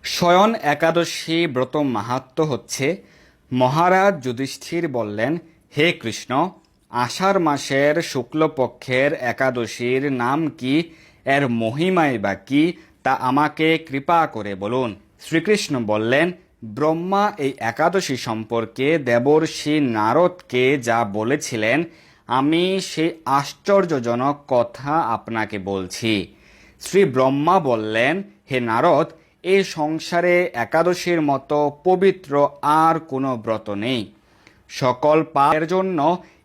শয়ন একাদশী ব্রত মাহাত্ম্য হচ্ছে, মহারাজ যুধিষ্ঠির বললেন, হে কৃষ্ণ, আষাঢ় মাসের শুক্লপক্ষের একাদশীর নাম কি, এর মহিমাই বা কি, তা আমাকে কৃপা করে বলুন। শ্রীকৃষ্ণ বললেন, ব্রহ্মা এই একাদশী সম্পর্কে দেবর্ষি নারদকে যা বলেছিলেন, আমি সেই আশ্চর্যজনক কথা আপনাকে বলছি। শ্রী ব্রহ্মা বললেন, হে নারদ, এই সংসারে একাদশীর মতো পবিত্র আর কোনো ব্রত নেই। সকল পাপের জন্য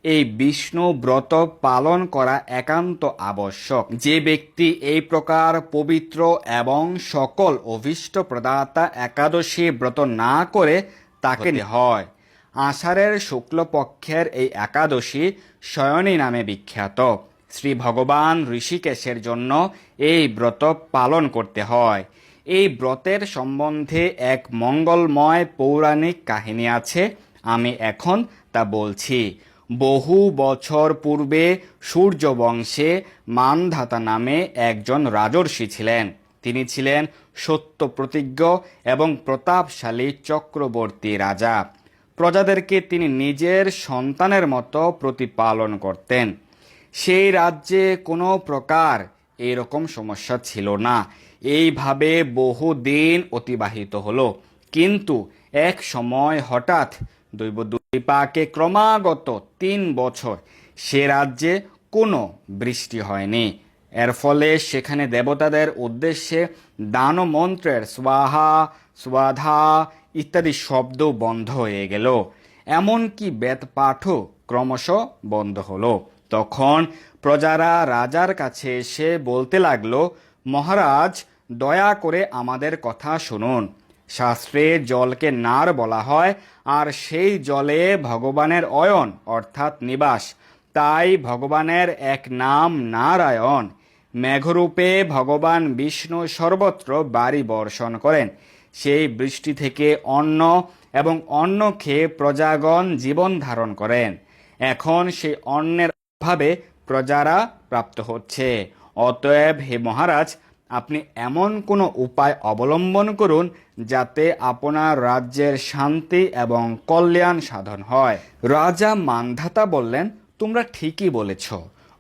এই বিষ্ণু ব্রত পালন করা একান্ত আবশ্যক। যে ব্যক্তি এই প্রকার পবিত্র এবং সকল অভীষ্ট প্রদাতা একাদশী ব্রত না করে তাকে হয়। আষাঢ়ের শুক্লপক্ষের এই একাদশী শয়নী নামে বিখ্যাত। শ্রী ভগবান ঋষিকেশের জন্য এই ব্রত পালন করতে হয়। এই ব্রতের সম্বন্ধে এক মঙ্গলময় পৌরাণিক কাহিনী আছে, আমি এখন তা বলছি। বহু বছর পূর্বে সূর্যবংশে মানধাতা নামে একজন রাজর্ষি ছিলেন। তিনি ছিলেন সত্য প্রতিজ্ঞ এবং প্রতাপশালী চক্রবর্তী রাজা। প্রজাদেরকে তিনি নিজের সন্তানের মতো প্রতিপালন করতেন। সেই রাজ্যে কোনো প্রকার এরকম সমস্যা ছিল না। এইভাবে বহুদিন অতিবাহিত হলো। কিন্তু এক সময় হঠাৎ দৈবদুর্বিপাকে ক্রমাগত ৩ বছর সে রাজ্যে কোনো বৃষ্টি হয়নি। এর ফলে সেখানে দেবতাদের উদ্দেশ্যে দানমন্ত্রের স্বাহা স্বাধা ইত্যাদি শব্দ বন্ধ হয়ে গেল। এমনকি বেদপাঠও ক্রমশ বন্ধ হলো। তখন প্রজারা রাজার কাছে এসে বলতে লাগলো, মহারাজ, দয়া করে আমাদের কথা শুনুন। শাস্ত্রে জলকে নার বলা হয়, আর সেই জলে ভগবানের অয়ন অর্থাৎ নিবাস। তাই ভগবানের এক নাম নারায়ণ। মেঘরূপে ভগবান বিষ্ণু সর্বত্র বাড়ি বর্ষণ করেন। সেই বৃষ্টি থেকে অন্ন এবং অন্ন খেয়ে প্রজাগণ জীবন ধারণ করেন। এখন সেই অন্নের অভাবে প্রজারা প্রাপ্ত হচ্ছে। অতএব হে মহারাজ, আপনি এমন কোনো উপায় অবলম্বন করুন যাতে আপনার রাজ্যের শান্তি এবং কল্যাণ সাধন হয়। রাজা মানধাতা বললেন, তোমরা ঠিকই বলেছ।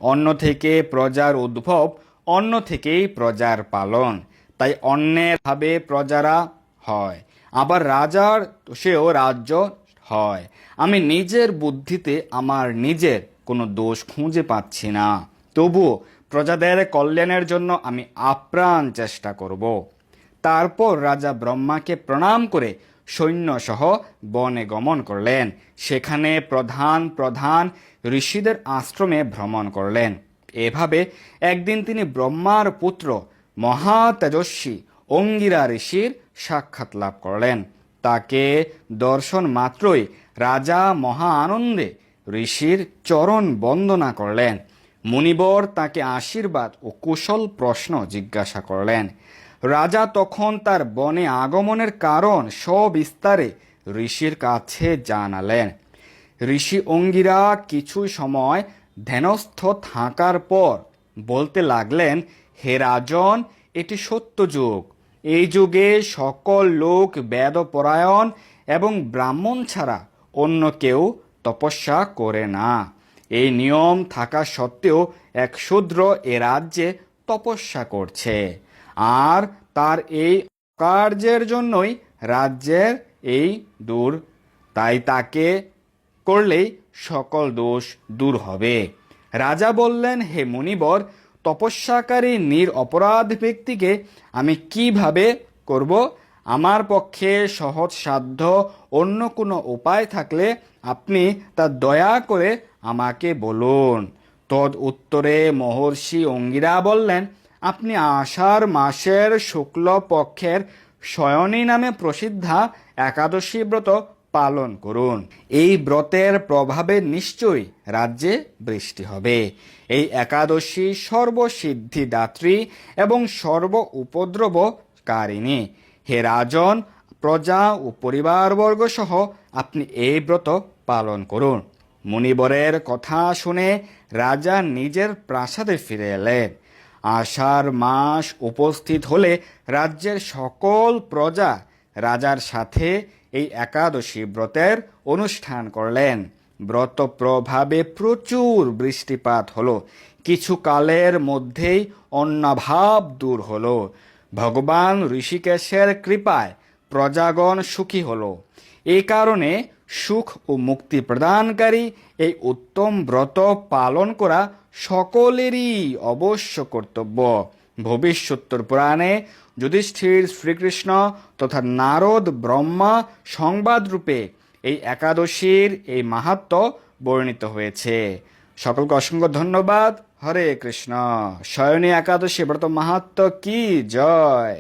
অন্ন থেকে প্রজার উদ্ভব, অন্ন থেকেই প্রজার পালন। তাই অন্যের ভাবে প্রজারা হয়, আবার রাজার সেও রাজ্য হয়। আমি নিজের বুদ্ধিতে আমার নিজের কোনো দোষ খুঁজে পাচ্ছি না। তবুও প্রজাদের কল্যাণের জন্য আমি আপ্রাণ চেষ্টা করব। তারপর রাজা ব্রহ্মাকে প্রণাম করে সৈন্যসহ বনে গমন করলেন। সেখানে প্রধান প্রধান ঋষিদের আশ্রমে ভ্রমণ করলেন। এভাবে একদিন তিনি ব্রহ্মার পুত্র মহা তেজস্বী অঙ্গিরা ঋষির সাক্ষাৎ লাভ করলেন। তাকে দর্শন মাত্রই রাজা মহা আনন্দে ঋষির চরণ বন্দনা করলেন। মুনিবর তাকে আশীর্বাদ ও কুশল প্রশ্ন জিজ্ঞাসা করলেন। রাজা তখন তার বনে আগমনের কারণ সবিস্তারে ঋষির কাছে জানালেন। ঋষি অঙ্গিরা কিছু সময় ধ্যানস্থ থাকার পর বলতে লাগলেন, হে রাজন, এটি সত্য যুগ। এই যুগে সকল লোক বেদপরায়ণ এবং ব্রাহ্মণ ছাড়া অন্য কেউ তপস্যা করে না। এই নিয়ম থাকা সত্ত্বেও এক শূদ্র এ রাজ্যে তপস্যা করছে, আর তার এই কার্যের জন্যই রাজ্যের এই দূর। তাই তাকে করলেই সকল দোষ দূর হবে। রাজা বললেন, হে মুনিবর, তপস্যাকারী নিরপরাধ ব্যক্তিকে আমি কিভাবে করব? আমার পক্ষে সহজ সাধ্য অন্য কোনো উপায় থাকলে আপনি তা দয়া করে আমাকে বলুন। তদ উত্তরে মহর্ষি অঙ্গিরা বললেন, আপনি আষাঢ় মাসের শুক্ল পক্ষের শয়নী নামে প্রসিদ্ধা একাদশী ব্রত পালন করুন। এই ব্রতের প্রভাবে নিশ্চয়ই রাজ্যে বৃষ্টি হবে। এই একাদশী সর্বসিদ্ধিদাত্রী এবং সর্ব উপদ্রবকারিণী। হে রাজন, প্রজা ও পরিবারবর্গ সহ আপনি এই ব্রত পালন করুন। মুনিবরের কথা শুনে রাজা নিজের প্রাসাদে ফিরে এলেন। আষাঢ় মাস উপস্থিত হলে রাজ্যের সকল প্রজা রাজার সাথে এই একাদশী ব্রতের অনুষ্ঠান করলেন। ব্রত প্রভাবে প্রচুর বৃষ্টিপাত হলো। কিছু কালের মধ্যেই অন্নাভাব দূর হলো। ভগবান ঋষিকেশের কৃপায় প্রজাগণ সুখী হলো। এই কারণে সুখ ও মুক্তি প্রদানকারী এই উত্তম ব্রত পালন করা সকলেরই অবশ্য কর্তব্য। ভবিষ্যোত্তর পুরাণে যুধিষ্ঠির শ্রীকৃষ্ণ তথা নারদ ব্রহ্মা সংবাদ রূপে এই একাদশীর এই মাহাত্ম্য বর্ণিত হয়েছে। সকলকে অসংখ্য ধন্যবাদ। হরে কৃষ্ণ। শয়নী একাদশী ব্রত মাহাত্ম্য কি জয়।